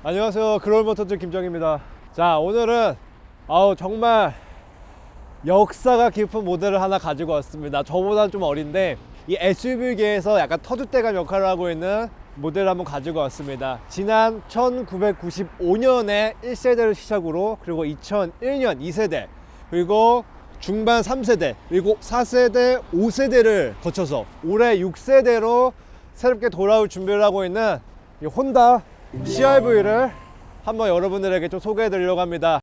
안녕하세요. 그롤모터즈 김정입니다. 자, 오늘은 정말 역사가 깊은 모델을 하나 가지고 왔습니다. 저보다는 좀 어린데 이 SUV계에서 약간 터줏대감 역할을 하고 있는 모델을 한번 가지고 왔습니다. 지난 1995년에 1세대를 시작으로, 그리고 2001년 2세대, 그리고 중반 3세대, 그리고 4세대, 5세대를 거쳐서 올해 6세대로 새롭게 돌아올 준비를 하고 있는 이 혼다 CR-V를 한번 여러분들에게 좀 소개해 드리려고 합니다.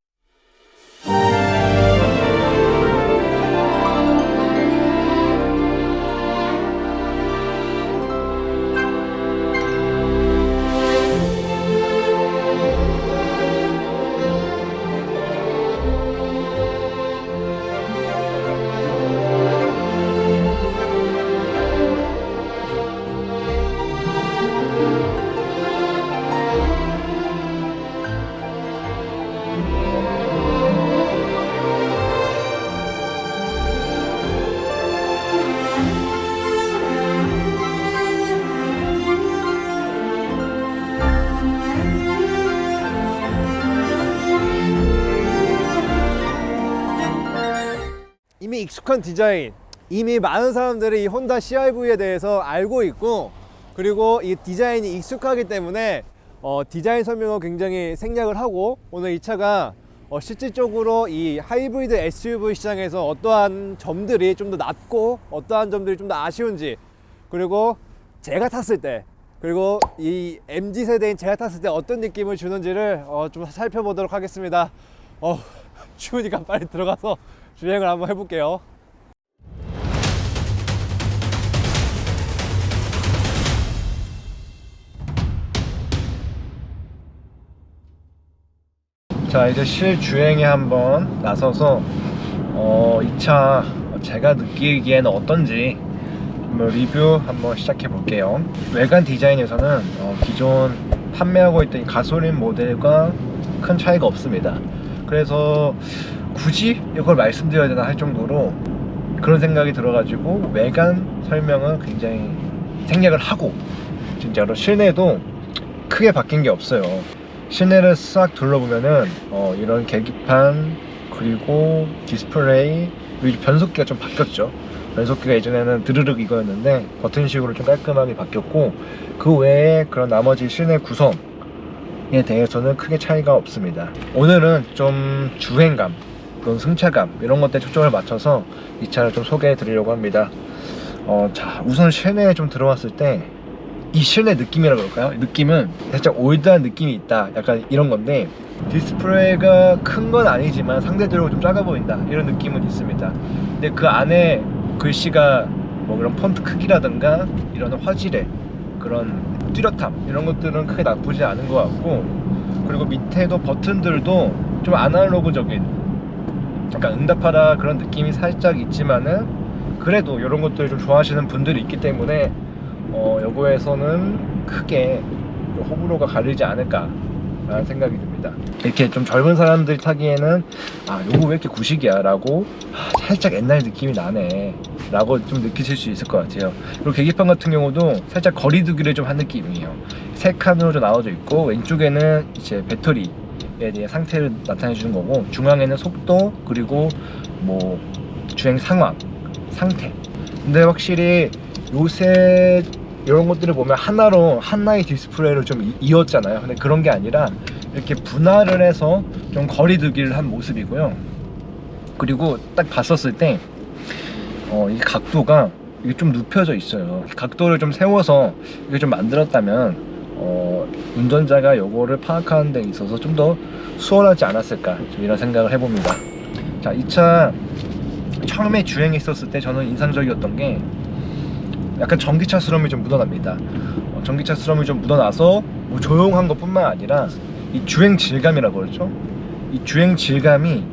이미 익숙한 디자인, 이미 많은 사람들이 이 혼다 CR-V에 대해서 알고 있고, 그리고 이 디자인이 익숙하기 때문에 디자인 설명을 굉장히 생략을 하고, 오늘 이 차가 실질적으로 이 하이브리드 SUV 시장에서 어떠한 점들이 좀 더 낫고 어떠한 점들이 좀 더 아쉬운지, 그리고 제가 탔을 때, 그리고 이 MZ세대인 제가 탔을 때 어떤 느낌을 주는지를 좀 살펴보도록 하겠습니다. 추우니까 빨리 들어가서 주행을 한번 해볼게요. 자, 이제 실주행에 한번 나서서 이 차 제가 느끼기에는 어떤지 한번 리뷰 한번 시작해 볼게요. 외관 디자인에서는 기존 판매하고 있던 가솔린 모델과 큰 차이가 없습니다. 그래서 굳이 이걸 말씀드려야 되나 할 정도로 그런 생각이 들어가지고 외관 설명은 굉장히 생략을 하고, 진짜로 실내도 크게 바뀐 게 없어요. 실내를 싹 둘러보면은 이런 계기판, 그리고 디스플레이, 그리고 변속기가 좀 바뀌었죠. 변속기가 예전에는 드르륵 이거였는데 버튼식으로 좀 깔끔하게 바뀌었고, 그 외에 그런 나머지 실내 구성에 대해서는 크게 차이가 없습니다. 오늘은 좀 주행감, 그런 승차감, 이런 것들에 초점을 맞춰서 이 차를 좀 소개해 드리려고 합니다. 자, 우선 실내에 좀 들어왔을 때 이 실내 느낌이라 그럴까요? 느낌은 살짝 올드한 느낌이 있다, 약간 이런 건데, 디스플레이가 큰 건 아니지만 상대적으로 좀 작아 보인다, 이런 느낌은 있습니다. 근데 그 안에 글씨가 뭐 그런 폰트 크기라든가 이런 화질의 그런 뚜렷함, 이런 것들은 크게 나쁘지 않은 것 같고, 그리고 밑에도 버튼들도 좀 아날로그적인, 약간 응답하라 그런 느낌이 살짝 있지만은 그래도 이런 것들을 좀 좋아하시는 분들이 있기 때문에 여기에서는 크게 호불호가 가리지 않을까 라는 생각이 듭니다. 이렇게 좀 젊은 사람들이 타기에는 요거 왜 이렇게 구식이야 라고, 살짝 옛날 느낌이 나네 라고 좀 느끼실 수 있을 것 같아요. 그리고 계기판 같은 경우도 살짝 거리두기를 좀 한 느낌이에요. 세 칸으로 좀 나눠져 있고, 왼쪽에는 이제 배터리에 대한 상태를 나타내 주는 거고, 중앙에는 속도, 그리고 뭐 주행 상황, 상태. 근데 확실히 요새 이런 것들을 보면 하나로 하나의 디스플레이를 좀 이었잖아요. 근데 그런 게 아니라 이렇게 분할을 해서 좀 거리두기를 한 모습이고요. 그리고 딱 봤었을 때 이 각도가 이게 좀 눕혀져 있어요. 각도를 좀 세워서 이게 좀 만들었다면 운전자가 요거를 파악하는 데 있어서 좀 더 수월하지 않았을까, 좀 이런 생각을 해봅니다. 자, 이 차 처음에 주행했었을 때 저는 인상적이었던 게 약간 전기차스러움이 좀 묻어납니다. 전기차스러움이 좀 묻어나서 뭐 조용한 것 뿐만 아니라 이 주행 질감이라고 그러죠. 이 주행 질감이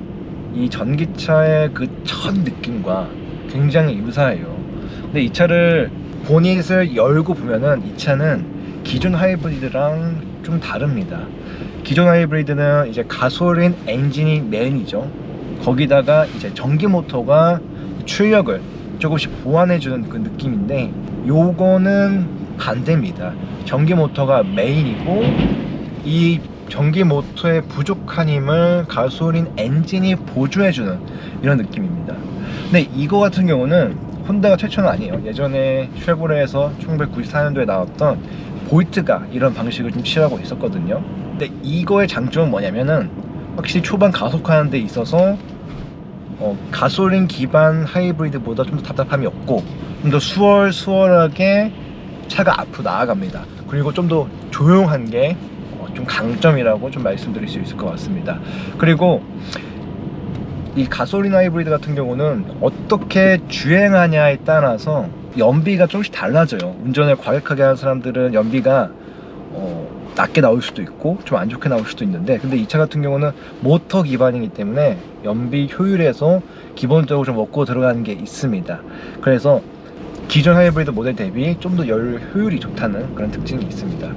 이 전기차의 그 첫 느낌과 굉장히 유사해요. 근데 이 차를 보닛을 열고 보면은 이 차는 기존 하이브리드랑 좀 다릅니다. 기존 하이브리드는 이제 가솔린 엔진이 메인이죠. 거기다가 이제 전기 모터가 출력을 조금씩 보완해주는 그 느낌인데, 요거는 반대입니다. 전기 모터가 메인이고 이 전기 모터의 부족한 힘을 가솔린 엔진이 보조해주는 이런 느낌입니다. 근데 이거 같은 경우는 혼다가 최초는 아니에요. 예전에 쉐보레에서 1994년도에 나왔던 보이트가 이런 방식을 좀 취하고 있었거든요. 근데 이거의 장점은 뭐냐면은 확실히 초반 가속하는 데 있어서 가솔린 기반 하이브리드보다 좀 더 답답함이 없고 좀 더 수월하게 차가 앞으로 나아갑니다. 그리고 좀 더 조용한 게 좀 강점이라고 좀 말씀드릴 수 있을 것 같습니다. 그리고 이 가솔린 하이브리드 같은 경우는 어떻게 주행하냐에 따라서 연비가 조금씩 달라져요. 운전을 과격하게 하는 사람들은 연비가 낮게 나올 수도 있고 좀 안 좋게 나올 수도 있는데, 근데 이 차 같은 경우는 모터 기반이기 때문에 연비 효율에서 기본적으로 좀 먹고 들어가는 게 있습니다. 그래서 기존 하이브리드 모델 대비 좀 더 효율이 좋다는 그런 특징이 있습니다.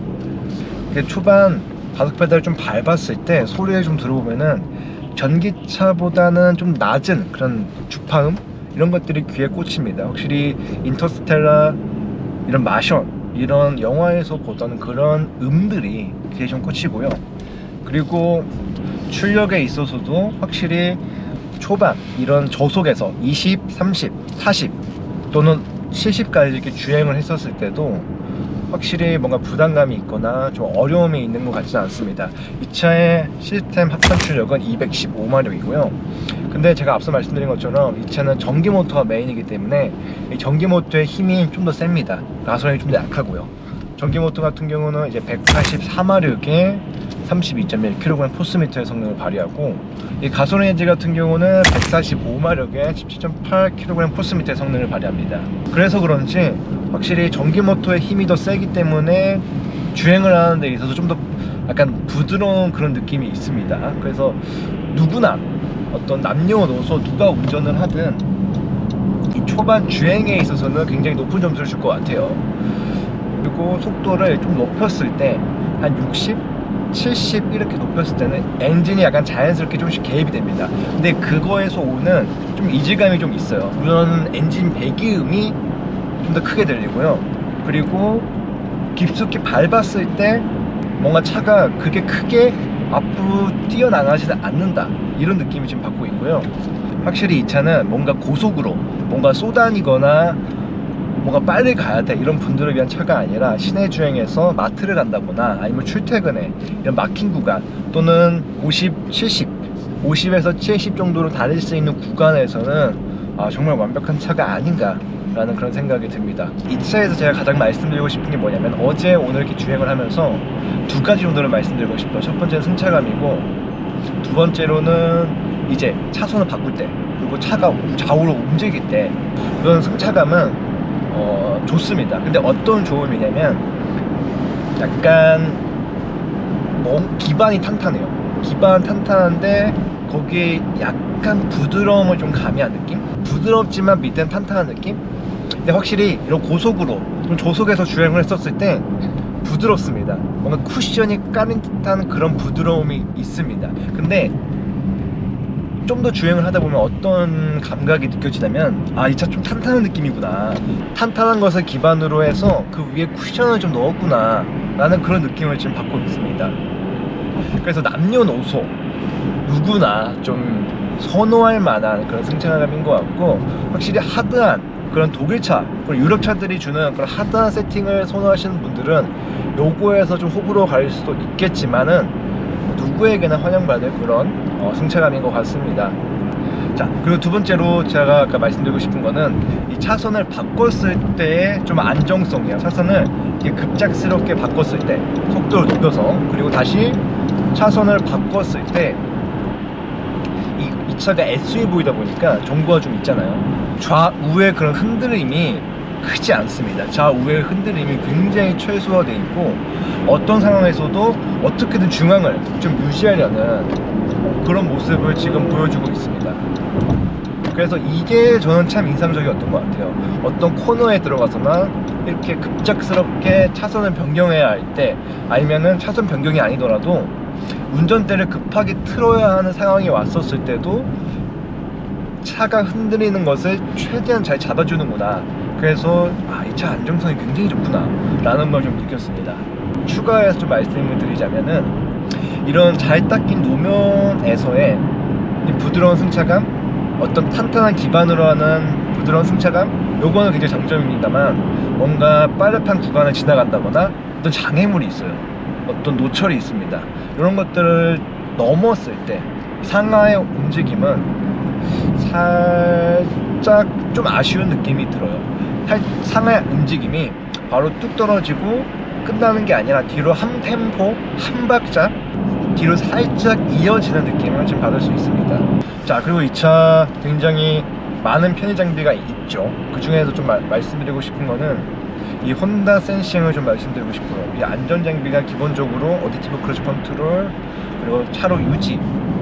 초반 가속 페달을 좀 밟았을 때 소리를 좀 들어보면은 전기차보다는 좀 낮은 그런 주파음 이런 것들이 귀에 꽂힙니다. 확실히 인터스텔라, 이런 마션, 이런 영화에서 보던 그런 음들이 귀에 좀 꽂히고요. 그리고 출력에 있어서도 확실히 초반 이런 저속에서 20, 30, 40 또는 70까지 이렇게 주행을 했었을 때도 확실히 뭔가 부담감이 있거나 좀 어려움이 있는 것 같지는 않습니다. 이 차의 시스템 합산 출력은 215마력이고요. 근데 제가 앞서 말씀드린 것처럼 이 차는 전기 모터가 메인이기 때문에 이 전기 모터의 힘이 좀 더 셉니다. 가솔린이 좀 더 약하고요. 전기 모터 같은 경우는 이제 184마력에 32.1kg 포스미터의 성능을 발휘하고, 이 가솔린 엔진 같은 경우는 145마력에 17.8kg 포스미터의 성능을 발휘합니다. 그래서 그런지 확실히 전기 모터의 힘이 더 세기 때문에 주행을 하는 데 있어서 좀 더 약간 부드러운 그런 느낌이 있습니다. 그래서 누구나 어떤 남녀노소 누가 운전을 하든 이 초반 주행에 있어서는 굉장히 높은 점수를 줄 것 같아요. 그리고 속도를 좀 높였을 때 한 60, 70 이렇게 높였을 때는 엔진이 약간 자연스럽게 조금씩 개입이 됩니다. 근데 그거에서 오는 좀 이질감이 좀 있어요. 물론 엔진 배기음이 좀 더 크게 들리고요. 그리고 깊숙이 밟았을 때 뭔가 차가 그게 크게 앞으로 뛰어나가지는 않는다, 이런 느낌이 지금 받고 있고요. 확실히 이 차는 뭔가 고속으로 뭔가 쏘다니거나 뭔가 빨리 가야 돼 이런 분들을 위한 차가 아니라 시내 주행에서 마트를 간다거나 아니면 출퇴근에 이런 막힌 구간 또는 50, 70, 50에서 70 정도로 달릴 수 있는 구간에서는 정말 완벽한 차가 아닌가 라는 그런 생각이 듭니다. 이 차에서 제가 가장 말씀드리고 싶은 게 뭐냐면, 어제 오늘 이렇게 주행을 하면서 두 가지 정도를 말씀드리고 싶어요. 첫 번째는 승차감이고, 두 번째로는 이제 차선을 바꿀 때 그리고 차가 좌우로 움직일 때 그런 승차감은 좋습니다. 근데 어떤 좋음이냐면 약간 기반이 탄탄해요. 기반 탄탄한데 거기에 약간 부드러움을 좀 가미한 느낌? 부드럽지만 밑에는 탄탄한 느낌? 근데 확실히 이런 고속으로 좀 저속에서 주행을 했었을 때 부드럽습니다. 뭔가 쿠션이 깔린 듯한 그런 부드러움이 있습니다. 근데 좀 더 주행을 하다 보면 어떤 감각이 느껴지냐면, 이 차 좀 탄탄한 느낌이구나, 탄탄한 것을 기반으로 해서 그 위에 쿠션을 좀 넣었구나 라는 그런 느낌을 지금 받고 있습니다. 그래서 남녀노소 누구나 좀 선호할 만한 그런 승차감인 것 같고, 확실히 하드한 그런 독일차 그리고 유럽차들이 주는 그런 하드한 세팅을 선호하시는 분들은 요거에서 좀 호불호 갈 수도 있겠지만은 누구에게나 환영받을 그런 승차감인 것 같습니다. 자, 그리고 두 번째로 제가 아까 말씀드리고 싶은 거는 이 차선을 바꿨을 때의 좀 안정성이에요. 차선을 이렇게 급작스럽게 바꿨을 때 속도를 높여서, 그리고 다시 차선을 바꿨을 때 이 차가 SUV이다 보니까 정보가 좀 있잖아요. 좌우의 그런 흔들림이 크지 않습니다. 좌우의 흔들림이 굉장히 최소화되어 있고, 어떤 상황에서도 어떻게든 중앙을 좀 유지하려는 그런 모습을 지금 보여주고 있습니다. 그래서 이게 저는 참 인상적이었던 것 같아요. 어떤 코너에 들어가서나 이렇게 급작스럽게 차선을 변경해야 할 때, 아니면은 차선 변경이 아니더라도 운전대를 급하게 틀어야 하는 상황이 왔었을 때도 차가 흔들리는 것을 최대한 잘 잡아주는구나. 그래서 이 차 안정성이 굉장히 좋구나 라는 걸 좀 느꼈습니다. 추가해서 좀 말씀을 드리자면은, 이런 잘 닦인 노면에서의 이 부드러운 승차감, 어떤 탄탄한 기반으로 하는 부드러운 승차감, 요거는 굉장히 장점입니다만 뭔가 빠르판 구간을 지나간다거나 어떤 장애물이 있어요. 어떤 노철이 있습니다. 이런 것들을 넘었을 때 상하의 움직임은 살짝 좀 아쉬운 느낌이 들어요. 상하의 움직임이 바로 뚝 떨어지고 끝나는 게 아니라 뒤로 한 템포, 한 박자 뒤로 살짝 이어지는 느낌을 좀 받을 수 있습니다. 자, 그리고 이 차 굉장히 많은 편의 장비가 있죠. 그 중에서 좀 말씀드리고 싶은 거는 이 혼다 센싱을 좀 말씀드리고 싶어요. 이 안전 장비가 기본적으로 어댑티브 크루즈 컨트롤, 그리고 차로 유지,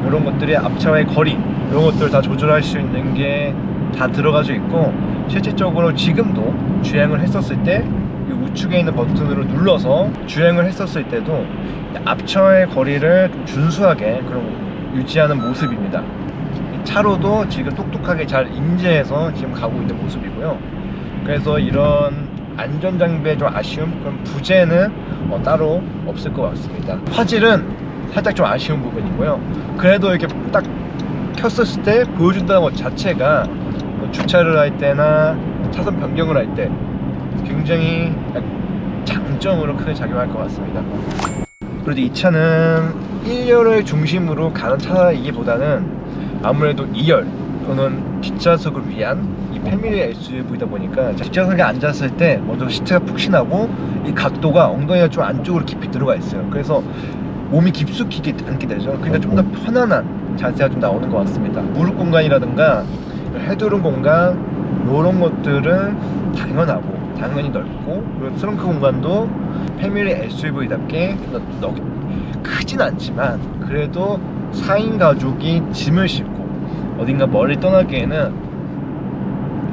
이런 것들이 앞차와의 거리, 이런 것들을 다 조절할 수 있는 게 다 들어가져 있고, 실질적으로 지금도 주행을 했었을 때 이 우측에 있는 버튼으로 눌러서 주행을 했었을 때도 앞차와의 거리를 좀 준수하게 그런 유지하는 모습입니다. 차로도 지금 똑똑하게 잘 인지해서 지금 가고 있는 모습이고요. 그래서 이런 안전장비의 좀 아쉬움, 그런 부재는 따로 없을 것 같습니다. 화질은 살짝 좀 아쉬운 부분이고요. 그래도 이렇게 딱 켰었을 때 보여준다는 것 자체가 주차를 할 때나 차선 변경을 할 때 굉장히 장점으로 크게 작용할 것 같습니다. 그래도 이 차는 1열을 중심으로 가는 차이기보다는 아무래도 2열 또는 뒷좌석을 위한 이 패밀리 SUV다 보니까 뒷좌석에 앉았을 때 먼저 시트가 푹신하고 이 각도가 엉덩이가 좀 안쪽으로 깊이 들어가 있어요. 그래서 몸이 깊숙이 앉게 되죠. 그러니까 좀 더 편안한 자세가 좀 나오는 것 같습니다. 무릎 공간이라든가 헤드룸 공간, 이런 것들은 당연히 넓고, 그리고 트렁크 공간도 패밀리 SUV답게 크진 않지만 그래도 4인 가족이 짐을 싣고 어딘가 멀리 떠나기에는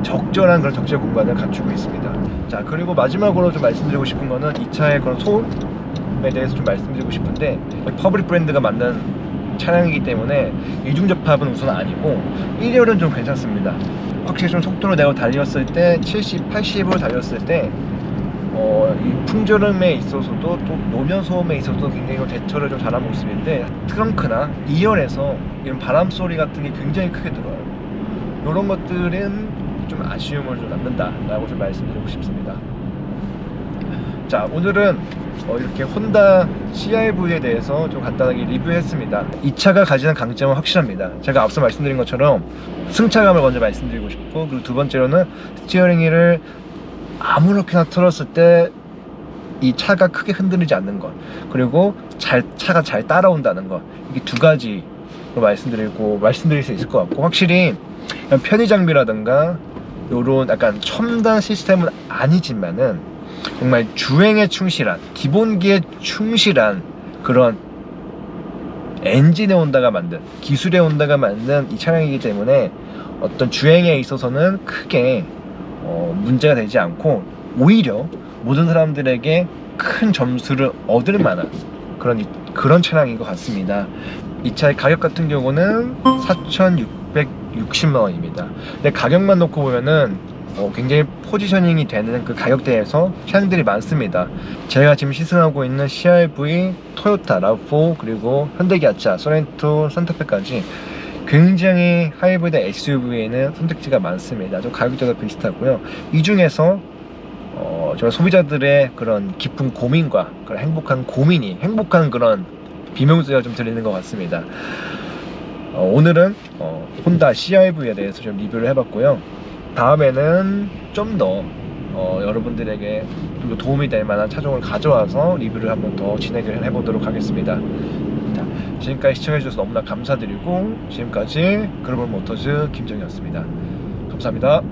적절한 그런 적재 공간을 갖추고 있습니다. 자, 그리고 마지막으로 좀 말씀드리고 싶은 거는 이 차의 그런 소음에 대해서 좀 말씀드리고 싶은데, 퍼블릭 브랜드가 만든 차량이기 때문에 이중접합은 우선 아니고 1열은 좀 괜찮습니다. 확실히 좀 속도로 내가 달렸을 때 70, 80으로 달렸을 때 이 풍절음에 있어서도 또 노면 소음에 있어서도 굉장히 대처를 좀 잘한 모습인데, 트렁크나 2열에서 이런 바람 소리 같은 게 굉장히 크게 들어요. 이런 것들은 좀 아쉬움을 좀 남는다 라고 좀 말씀드리고 싶습니다. 자, 오늘은 이렇게 혼다 CR-V에 대해서 좀 간단하게 리뷰했습니다. 이 차가 가지는 강점은 확실합니다. 제가 앞서 말씀드린 것처럼 승차감을 먼저 말씀드리고 싶고, 그리고 두 번째로는 스티어링 휠을 아무렇게나 틀었을 때 이 차가 크게 흔들리지 않는 것, 그리고 차가 잘 따라온다는 것, 이게 두 가지로 말씀드릴 수 있을 것 같고, 확실히 편의 장비라든가 요런 약간 첨단 시스템은 아니지만은 정말 주행에 충실한, 기본기에 충실한 그런 엔진의 혼다가 만든, 기술의 혼다가 만든 이 차량이기 때문에 어떤 주행에 있어서는 크게 문제가 되지 않고, 오히려 모든 사람들에게 큰 점수를 얻을 만한 그런 차량인 것 같습니다. 이 차의 가격 같은 경우는 4,660만 원입니다. 근데 가격만 놓고 보면은 굉장히 포지셔닝이 되는 그 가격대에서 차량들이 많습니다. 제가 지금 시승하고 있는 CR-V, 토요타 RAV4, 그리고 현대기아차, 소렌토, 산타페까지 굉장히 하이브리드 SUV에는 선택지가 많습니다. 좀 가격대도 비슷하고요. 이 중에서 정말 소비자들의 그런 깊은 고민과 그런 행복한 그런 비명소리가 좀 들리는 것 같습니다. 오늘은 혼다 CR-V에 대해서 좀 리뷰를 해봤고요. 다음에는 좀 더 여러분들에게 좀 더 도움이 될 만한 차종을 가져와서 리뷰를 한번 더 진행을 해보도록 하겠습니다. 자, 지금까지 시청해주셔서 너무나 감사드리고, 지금까지 글로벌 모터즈 김정희였습니다. 감사합니다.